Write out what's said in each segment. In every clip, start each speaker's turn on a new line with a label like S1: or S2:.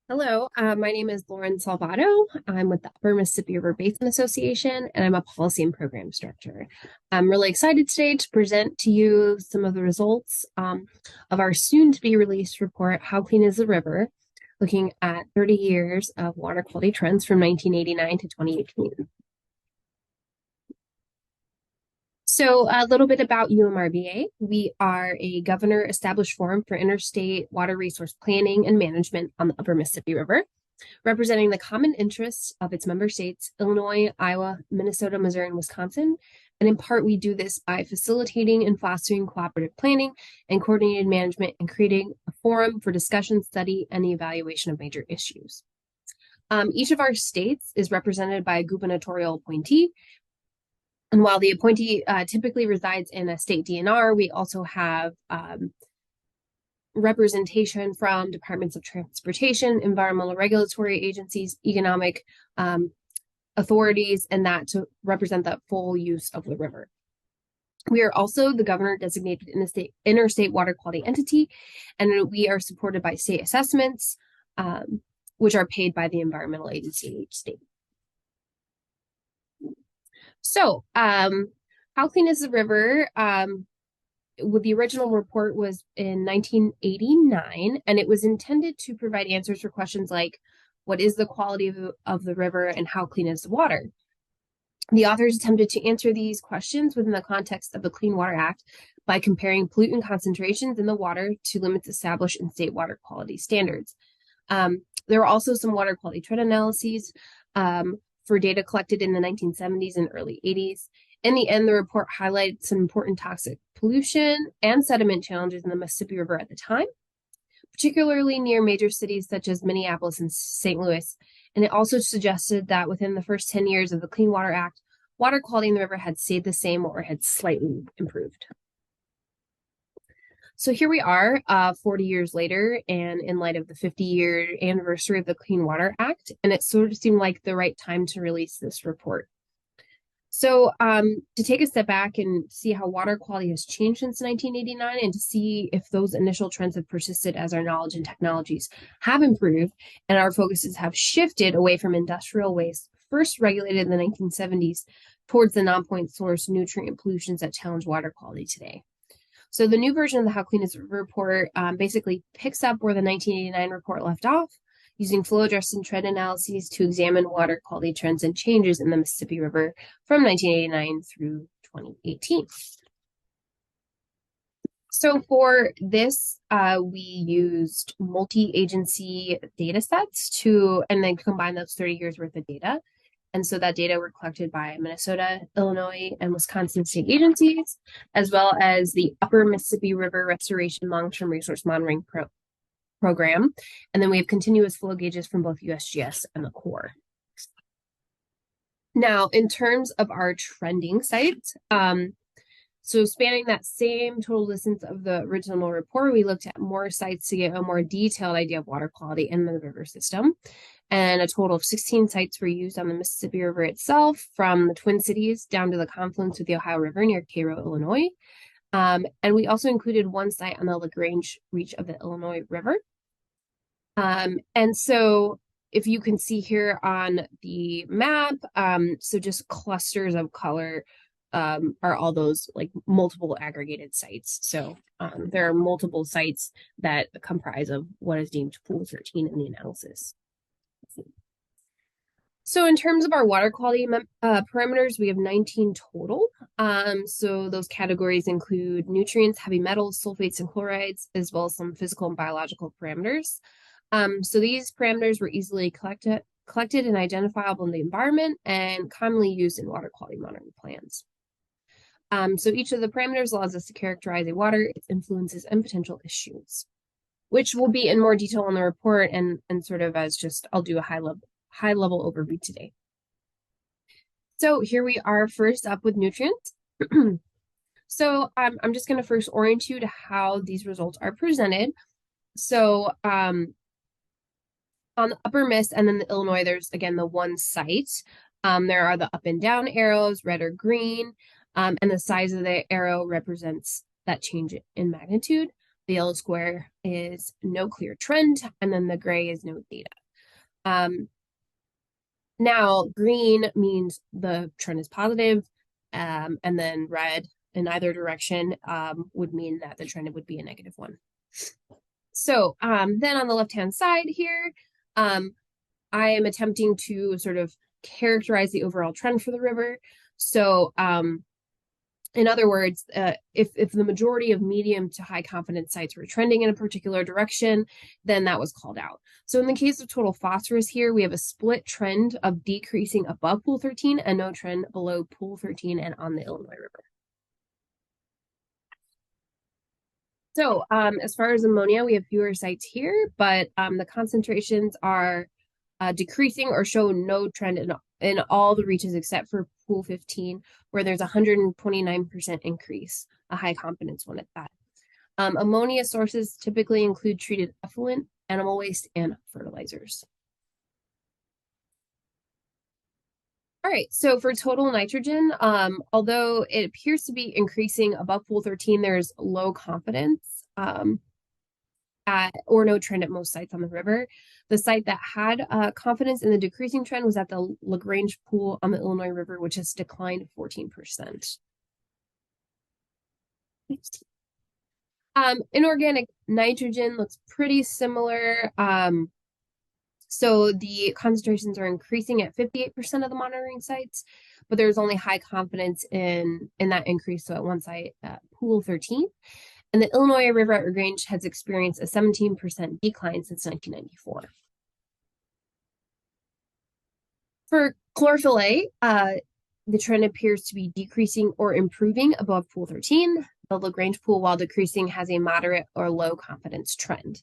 S1: Hello, my name is Lauren Salvato. I'm with the Upper Mississippi River Basin Association, and I'm a policy and programs director. I'm really excited today to present to you some of the results of our soon-to-be released report, How Clean is the River?, looking at 30 years of water quality trends from 1989 to 2018. So a little bit about UMRBA. We are a governor-established forum for interstate water resource planning and management on the Upper Mississippi River, representing the common interests of its member states, Illinois, Iowa, Minnesota, Missouri, and Wisconsin. And in part, we do this by facilitating and fostering cooperative planning and coordinated management and creating a forum for discussion, study, and the evaluation of major issues. Each of our states is represented by a gubernatorial appointee. And while the appointee typically resides in a state DNR, we also have representation from departments of transportation, environmental regulatory agencies, economic authorities, and that to represent the full use of the river. We are also the governor designated interstate water quality entity, and we are supported by state assessments, which are paid by the environmental agency in each state. So, How Clean is the River? With the original report was in 1989, and it was intended to provide answers for questions like, what is the quality of the river and how clean is the water? The authors attempted to answer these questions within the context of the Clean Water Act by comparing pollutant concentrations in the water to limits established in state water quality standards. There were also some water quality trend analyses for data collected in the 1970s and early 80s. In the end, the report highlighted some important toxic pollution and sediment challenges in the Mississippi River at the time, particularly near major cities such as Minneapolis and St. Louis. And it also suggested that within the first 10 years of the Clean Water Act, water quality in the river had stayed the same or had slightly improved. So here we are 40 years later, and in light of the 50-year anniversary of the Clean Water Act, and it sort of seemed like the right time to release this report. So to take a step back and see how water quality has changed since 1989 and to see if those initial trends have persisted as our knowledge and technologies have improved and our focuses have shifted away from industrial waste, first regulated in the 1970s, towards the non-point source nutrient pollutions that challenge water quality today. So the new version of the How Clean is the River report basically picks up where the 1989 report left off, using flow-adjusted trend analyses to examine water quality trends and changes in the Mississippi River from 1989 through 2018. So for this, we used multi-agency data sets and then combine those 30 years worth of data. And so that data were collected by Minnesota, Illinois, and Wisconsin state agencies, as well as the Upper Mississippi River Restoration Long-Term Resource Monitoring Program. And then we have continuous flow gauges from both USGS and the Corps. Now, in terms of our trending sites, so spanning that same total distance of the original report, we looked at more sites to get a more detailed idea of water quality in the river system. And a total of 16 sites were used on the Mississippi River itself, from the Twin Cities down to the confluence with the Ohio River near Cairo, Illinois. And we also included one site on the LaGrange reach of the Illinois River. And so if you can see here on the map, so just clusters of color are all those like multiple aggregated sites. So there are multiple sites that comprise of what is deemed Pool 13 in the analysis. So in terms of our water quality parameters, we have 19 total. So those categories include nutrients, heavy metals, sulfates, and chlorides, as well as some physical and biological parameters. So these parameters were easily collected and identifiable in the environment and commonly used in water quality monitoring plans. So each of the parameters allows us to characterize a water, its influences, and potential issues, which will be in more detail in the report and sort of as just, I'll do a high level overview today. So here we are first up with nutrients. So I'm just going to first orient you to how these results are presented. So on the Upper Miss and then the Illinois, there's again the one site. There are the up and down arrows, red or green, and the size of the arrow represents that change in magnitude. The yellow square is no clear trend, and then the gray is no data. Now, green means the trend is positive, and then red in either direction would mean that the trend would be a negative one. So then on the left-hand side here, I am attempting to sort of characterize the overall trend for the river. So in other words, if the majority of medium to high confidence sites were trending in a particular direction, then that was called out. So in the case of total phosphorus here, we have a split trend of decreasing above pool 13 and no trend below pool 13 and on the Illinois River. So as far as ammonia, we have fewer sites here, but the concentrations are decreasing or show no trend in all the reaches except for pool 15, where there's 129% increase, a high confidence one at that. Ammonia sources typically include treated effluent, animal waste, and fertilizers. All right, so for total nitrogen, although it appears to be increasing above pool 13, there's low confidence or no trend at most sites on the river. The site that had confidence in the decreasing trend was at the LaGrange Pool on the Illinois River, which has declined 14%. Inorganic nitrogen looks pretty similar. So the concentrations are increasing at 58% of the monitoring sites, but there's only high confidence in that increase. So at one site, pool 13. And the Illinois River at LaGrange has experienced a 17% decline since 1994. For chlorophyll A, the trend appears to be decreasing or improving above pool 13. The LaGrange pool, while decreasing, has a moderate or low confidence trend.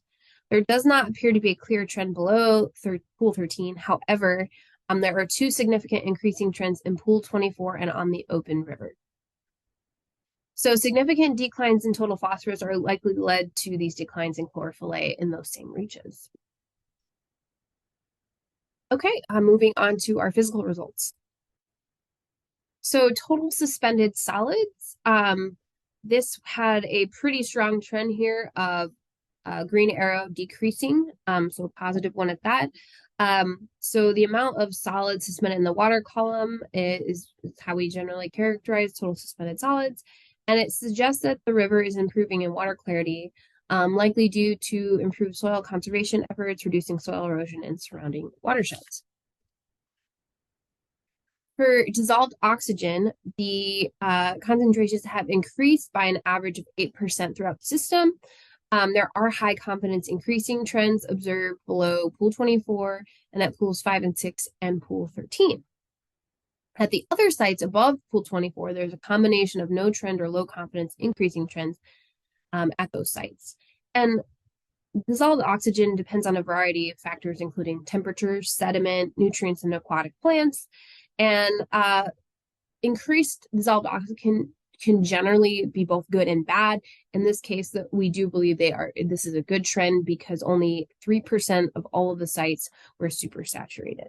S1: There does not appear to be a clear trend below pool 13. However, there are two significant increasing trends in pool 24 and on the open river. So significant declines in total phosphorus are likely led to these declines in chlorophyll A in those same reaches. Okay, moving on to our physical results. So total suspended solids, this had a pretty strong trend here of green arrow decreasing, so a positive one at that. So the amount of solids suspended in the water column is how we generally characterize total suspended solids. And it suggests that the river is improving in water clarity, likely due to improved soil conservation efforts, reducing soil erosion in surrounding watersheds. For dissolved oxygen, the concentrations have increased by an average of 8% throughout the system. There are high confidence increasing trends observed below pool 24 and at pools 5 and 6 and pool 13. At the other sites above pool 24, there's a combination of no trend or low confidence increasing trends at those sites. And dissolved oxygen depends on a variety of factors, including temperature, sediment, nutrients in aquatic plants, and increased dissolved oxygen can generally be both good and bad. In this case, that we do believe this is a good trend because only 3% of all of the sites were supersaturated.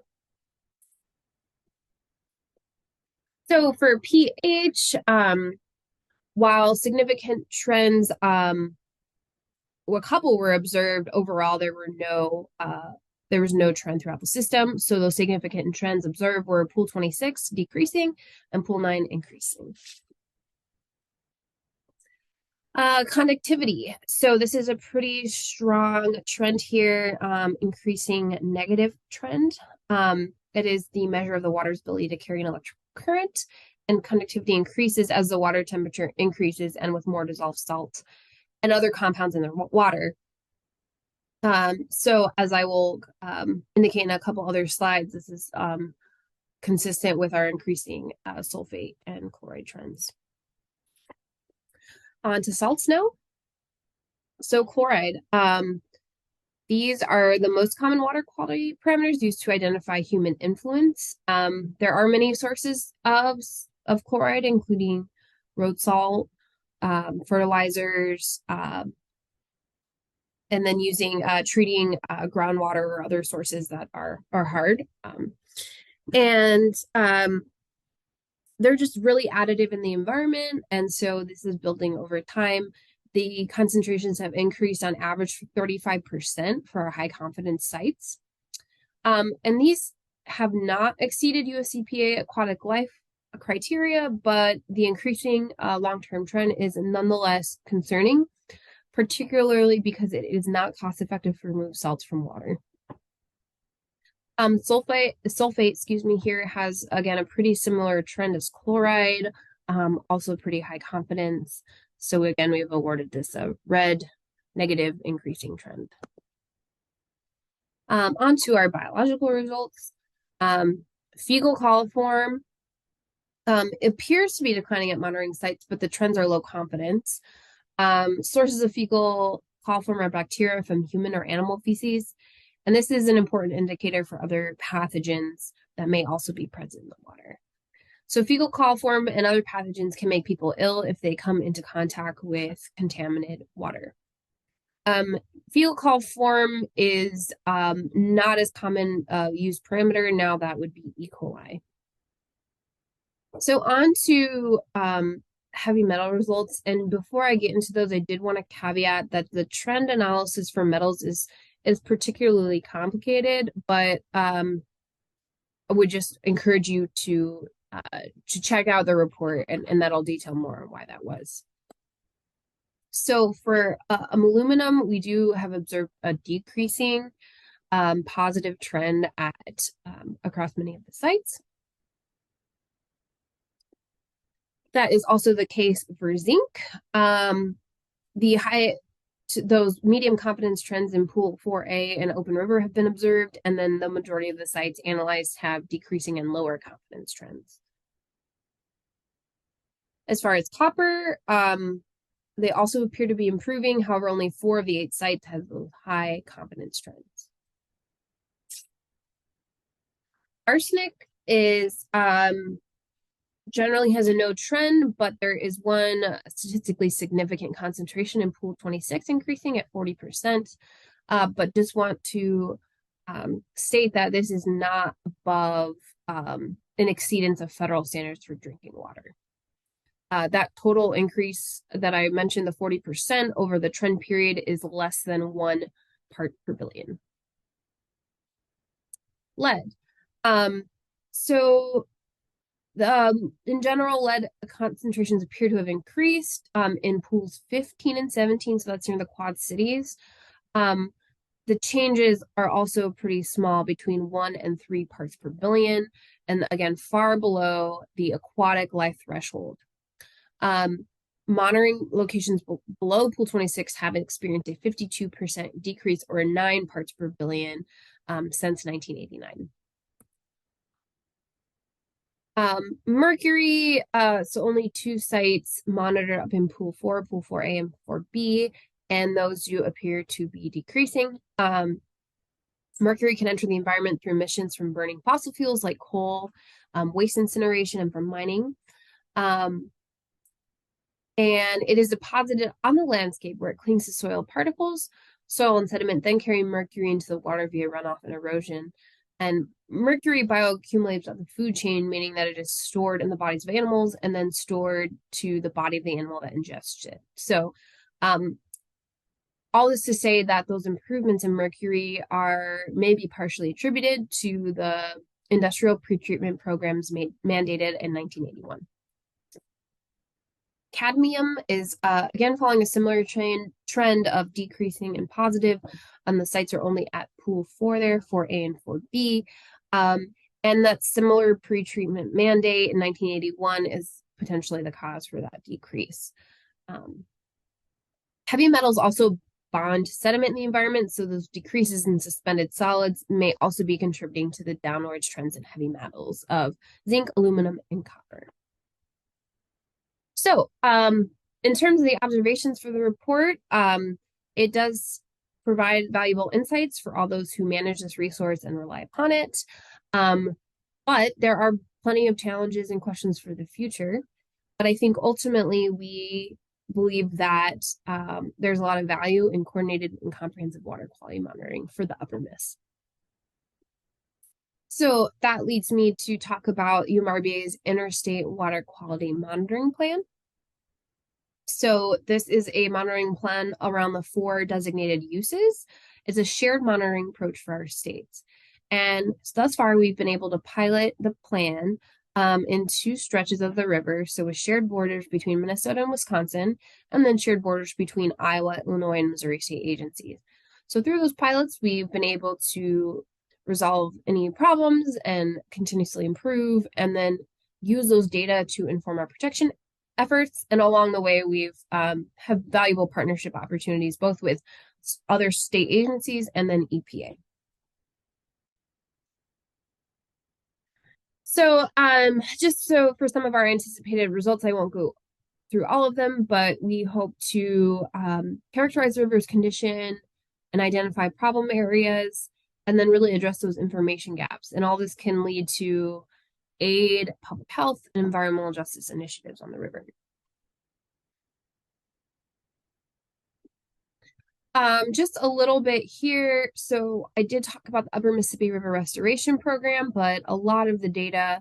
S1: So for pH, while significant trends, a couple were observed, overall there was no trend throughout the system. So those significant trends observed were pool 26 decreasing and pool 9 increasing. Conductivity. So this is a pretty strong trend here, increasing negative trend. It is the measure of the water's ability to carry an electrical current, and conductivity increases as the water temperature increases and with more dissolved salts and other compounds in the water. So as I will indicate in a couple other slides, this is consistent with our increasing sulfate and chloride trends. On to salts now. So chloride. These are the most common water quality parameters used to identify human influence. There are many sources of chloride, including road salt, fertilizers, and then using treating groundwater or other sources that are hard. They're just really additive in the environment, and so this is building over time. the concentrations have increased on average 35% for our high confidence sites. And these have not exceeded US EPA aquatic life criteria, but the increasing long-term trend is nonetheless concerning, particularly because it is not cost effective to remove salts from water. Sulfate, here has again a pretty similar trend as chloride, also pretty high confidence. So again, we've awarded this a red, negative, increasing trend. On to our biological results. Fecal coliform appears to be declining at monitoring sites, but the trends are low confidence. Sources of fecal coliform are bacteria from human or animal feces, and this is an important indicator for other pathogens that may also be present in the water. So fecal coliform and other pathogens can make people ill if they come into contact with contaminated water. Fecal coliform is not as common used parameter. Now that would be E. coli. So on to heavy metal results. And before I get into those, I did want to caveat that the trend analysis for metals is particularly complicated, but I would just encourage you to check out the report, and that'll detail more on why that was. So for aluminum, we do have observed a decreasing positive trend at across many of the sites. That is also the case for zinc. Those medium confidence trends in Pool 4A and Open River have been observed, and then the majority of the sites analyzed have decreasing and lower confidence trends. As far as copper, they also appear to be improving. However, only 4 of the 8 sites have those high confidence trends. Arsenic is generally has a no trend, but there is one statistically significant concentration in Pool 26 increasing at 40%. But just want to state that this is not above an exceedance of federal standards for drinking water. That total increase that I mentioned, the 40% over the trend period, is less than 1 part per billion. Lead. In general, lead concentrations appear to have increased in pools 15 and 17, so that's near the Quad Cities. The changes are also pretty small, between 1 and 3 parts per billion, and again, far below the aquatic life threshold. Monitoring locations below Pool 26 have experienced a 52% decrease, or 9 parts per billion, since 1989. Mercury, so only 2 sites monitored up in Pool 4, Pool 4A and 4B, and those do appear to be decreasing. Mercury can enter the environment through emissions from burning fossil fuels like coal, waste incineration, and from mining. And it is deposited on the landscape where it clings to soil particles. Soil and sediment then carry mercury into the water via runoff and erosion. And mercury bioaccumulates on the food chain, meaning that it is stored in the bodies of animals and then stored to the body of the animal that ingests it. So all this to say that those improvements in mercury are maybe partially attributed to the industrial pretreatment programs mandated in 1981. Cadmium is again following a similar trend of decreasing and positive. The sites are only at Pool 4 there, 4A and 4B. And that similar pretreatment mandate in 1981 is potentially the cause for that decrease. Heavy metals also bond sediment in the environment, so those decreases in suspended solids may also be contributing to the downwards trends in heavy metals of zinc, aluminum, and copper. So, in terms of the observations for the report, it does provide valuable insights for all those who manage this resource and rely upon it. But there are plenty of challenges and questions for the future. But I think ultimately we believe that there's a lot of value in coordinated and comprehensive water quality monitoring for the Upper Miss. So that leads me to talk about UMRBA's Interstate Water Quality Monitoring Plan. So this is a monitoring plan around the 4 designated uses. It's a shared monitoring approach for our states. And thus far, we've been able to pilot the plan in 2 stretches of the river. So with shared borders between Minnesota and Wisconsin, and then shared borders between Iowa, Illinois, and Missouri state agencies. So through those pilots, we've been able to resolve any problems and continuously improve, and then use those data to inform our protection efforts. And along the way, we've have valuable partnership opportunities, both with other state agencies and then EPA. So just so for some of our anticipated results, I won't go through all of them, but we hope to characterize the river's condition and identify problem areas, and then really address those information gaps. And all this can lead to aid public health and environmental justice initiatives on the river. Just a little bit here. So I did talk about the Upper Mississippi River Restoration Program, but a lot of the data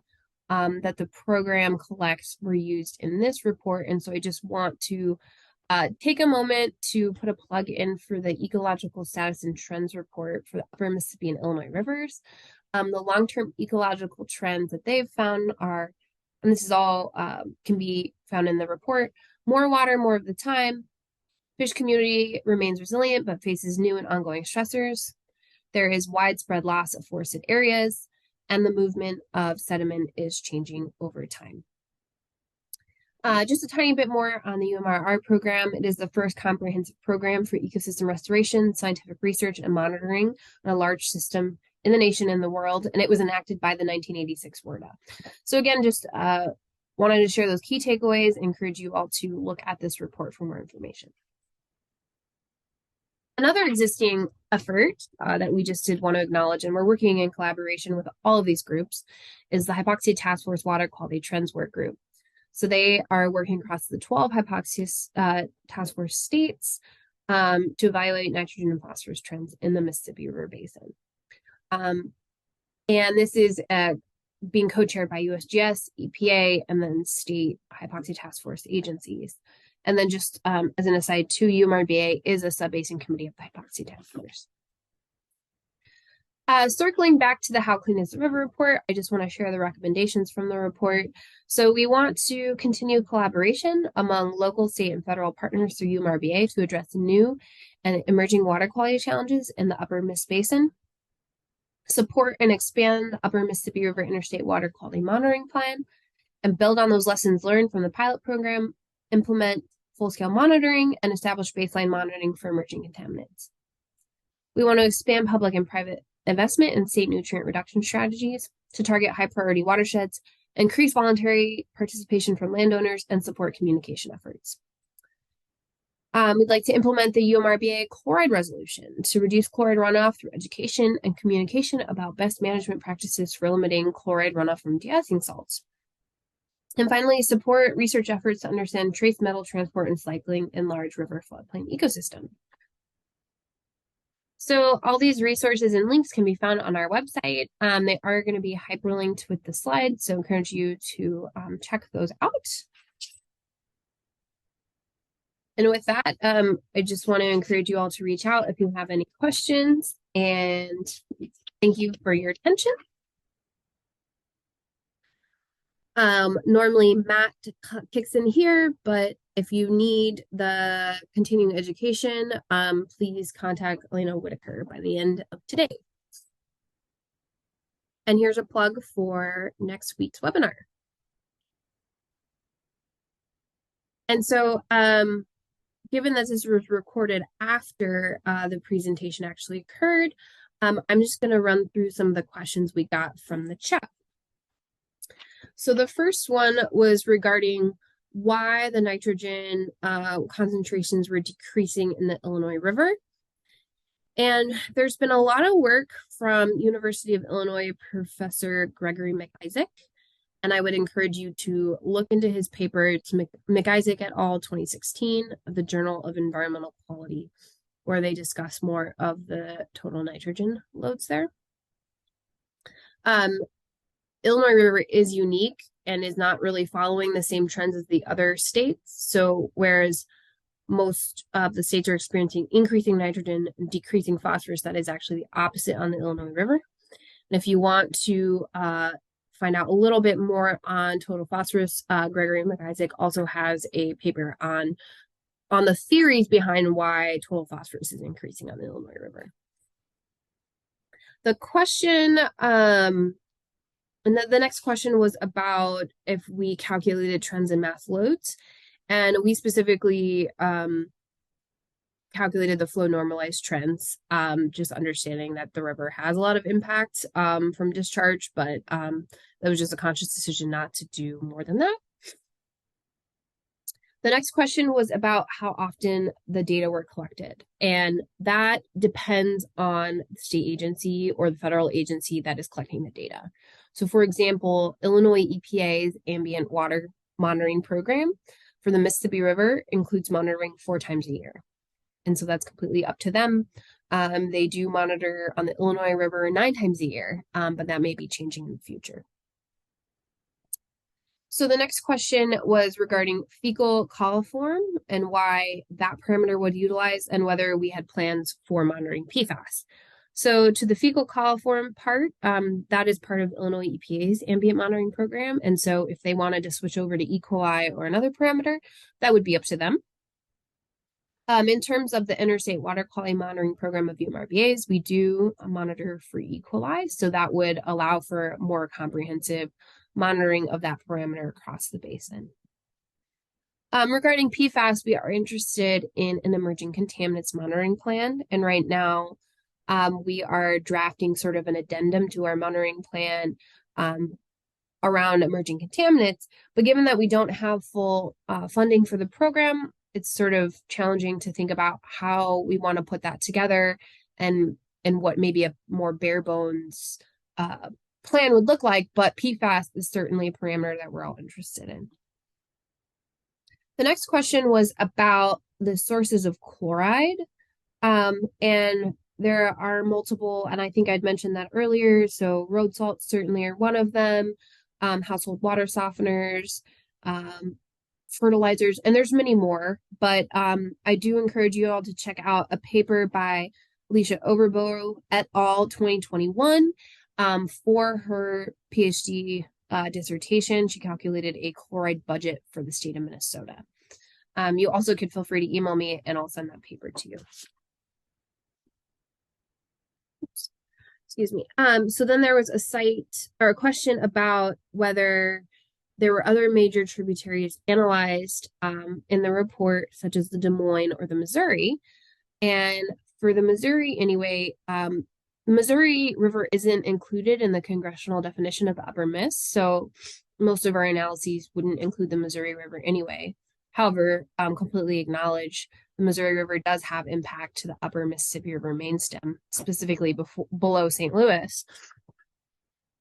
S1: that the program collects were used in this report. And so I just want to take a moment to put a plug in for the Ecological Status and Trends report for the Upper Mississippi and Illinois rivers. The long-term ecological trends that they've found are, and this is all can be found in the report, more water more of the time. Fish community remains resilient but faces new and ongoing stressors. There is widespread loss of forested areas, and the movement of sediment is changing over time. Just a tiny bit more on the UMRR program. It is the first comprehensive program for ecosystem restoration, scientific research, and monitoring on a large system in the nation and the world, and it was enacted by the 1986 WRDA. So again, just wanted to share those key takeaways and encourage you all to look at this report for more information. Another existing effort that we just did want to acknowledge, and we're working in collaboration with all of these groups, is the Hypoxia Task Force Water Quality Trends Work Group. So they are working across the 12 hypoxia task force states to evaluate nitrogen and phosphorus trends in the Mississippi River Basin. And this is being co-chaired by USGS, EPA, and then state hypoxia task force agencies. And then just as an aside, too, UMRBA is a sub-basin committee of the hypoxia task force. Circling back to the How Clean is the River report, I just want to share the recommendations from the report. So we want to continue collaboration among local, state, and federal partners through UMRBA to address new and emerging water quality challenges in the Upper Miss Basin. Support and expand the Upper Mississippi River Interstate Water Quality Monitoring Plan, and build on those lessons learned from the pilot program, implement full-scale monitoring, and establish baseline monitoring for emerging contaminants. We want to expand public and private investment in state nutrient reduction strategies to target high-priority watersheds, increase voluntary participation from landowners, and support communication efforts. We'd like to implement the UMRBA chloride resolution to reduce chloride runoff through education and communication about best management practices for limiting chloride runoff from de-icing salts. And finally, support research efforts to understand trace metal transport and cycling in large river floodplain ecosystem. So all these resources and links can be found on our website. They are going to be hyperlinked with the slides, so I encourage you to check those out. And with that, I just want to encourage you all to reach out if you have any questions. And thank you for your attention. Normally Matt kicks in here, but if you need the continuing education, please contact Elena Whitaker by the end of today. And here's a plug for next week's webinar. And so, given that this was recorded after the presentation actually occurred, I'm just going to run through some of the questions we got from the chat. So the first one was regarding why the nitrogen concentrations were decreasing in the Illinois River. And there's been a lot of work from University of Illinois professor Gregory McIsaac, and I would encourage you to look into his paper. It's McIsaac et al. 2016 of the Journal of Environmental Quality, where they discuss more of the total nitrogen loads there. Illinois River is unique and is not really following the same trends as the other states. So whereas most of the states are experiencing increasing nitrogen and decreasing phosphorus, that is actually the opposite on the Illinois River. And if you want to find out a little bit more on total phosphorus, Gregory McIsaac also has a paper on the theories behind why total phosphorus is increasing on the Illinois River. The question, and the next question was about if we calculated trends in mass loads. And we specifically calculated the flow normalized trends, just understanding that the river has a lot of impact from discharge, but that was just a conscious decision not to do more than that. The next question was about how often the data were collected, and that depends on the state agency or the federal agency that is collecting the data. So for example, Illinois EPA's ambient water monitoring program for the Mississippi River includes monitoring 4 times a year. And so that's completely up to them. They do monitor on the Illinois River 9 times a year, but that may be changing in the future. So the next question was regarding fecal coliform and why that parameter would utilize and whether we had plans for monitoring PFAS. So to the fecal coliform part, that is part of Illinois EPA's ambient monitoring program. And so if they wanted to switch over to E. coli or another parameter, that would be up to them. In terms of the interstate water quality monitoring program of UMRBA's, we do monitor for E. coli. So that would allow for more comprehensive monitoring of that parameter across the basin. Regarding PFAS, we are interested in an emerging contaminants monitoring plan. And right now, we are drafting sort of an addendum to our monitoring plan around emerging contaminants. But given that we don't have full funding for the program, it's sort of challenging to think about how we want to put that together and what maybe a more bare bones plan would look like, but PFAS is certainly a parameter that we're all interested in. The next question was about the sources of chloride. And there are multiple, and I think I'd mentioned that earlier. So road salts certainly are one of them, household water softeners, fertilizers, and there's many more, but I do encourage you all to check out a paper by Alicia Overbo et al. 2021 for her PhD dissertation. She calculated a chloride budget for the state of Minnesota. You also could feel free to email me and I'll send that paper to you. Oops. Excuse me. So then there was a question about whether there were other major tributaries analyzed in the report, such as the Des Moines or the Missouri. And for the Missouri, anyway, the Missouri River isn't included in the congressional definition of the Upper Miss, so most of our analyses wouldn't include the Missouri River anyway. However, completely acknowledge the Missouri River does have impact to the Upper Mississippi River main stem, specifically below St. Louis.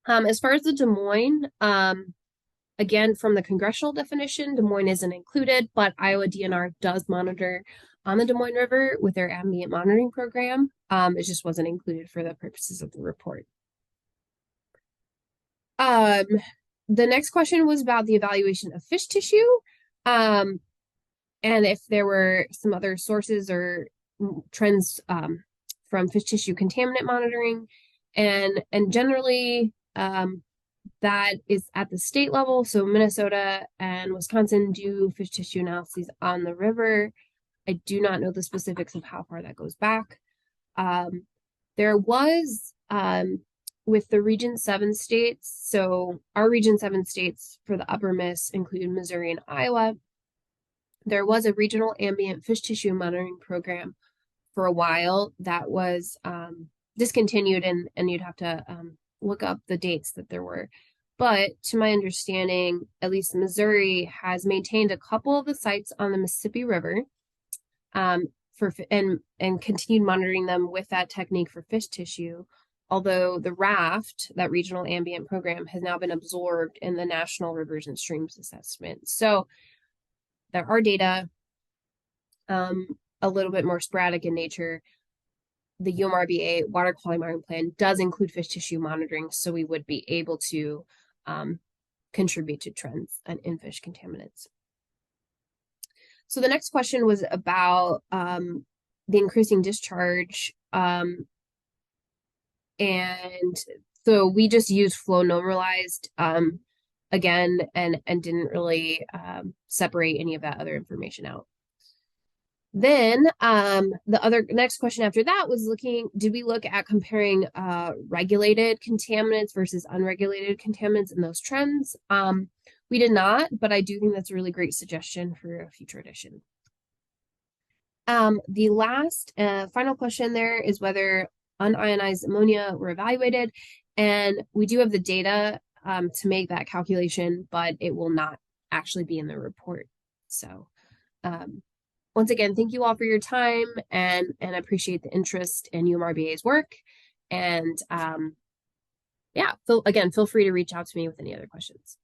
S1: As far as the Des Moines, again, from the congressional definition, Des Moines isn't included, but Iowa DNR does monitor on the Des Moines River with their ambient monitoring program. It just wasn't included for the purposes of the report. The next question was about the evaluation of fish tissue, and if there were some other sources or trends from fish tissue contaminant monitoring, and generally that is at the state level. So Minnesota and Wisconsin do fish tissue analyses on the river. I do not know the specifics of how far that goes back. There was with the Region 7 states, so our Region 7 states for the Upper Miss include Missouri and Iowa. There was a regional ambient fish tissue monitoring program for a while that was discontinued, and you'd have to look up the dates that there were. But to my understanding, at least Missouri has maintained a couple of the sites on the Mississippi River and continued monitoring them with that technique for fish tissue. Although the RAFT, that regional ambient program, has now been absorbed in the National Rivers and Streams Assessment. So there are data, a little bit more sporadic in nature. The UMRBA water quality monitoring plan does include fish tissue monitoring, so we would be able to contribute to trends in fish contaminants. So the next question was about the increasing discharge. And so we just used flow normalized again and didn't really separate any of that other information out. Then the other next question after that was did we look at comparing regulated contaminants versus unregulated contaminants in those trends? We did not, but I do think that's a really great suggestion for a future edition. The last final question there is whether unionized ammonia were evaluated, and we do have the data to make that calculation, but it will not actually be in the report. So once again, thank you all for your time, and I appreciate the interest in UMRBA's work. And yeah, feel free to reach out to me with any other questions.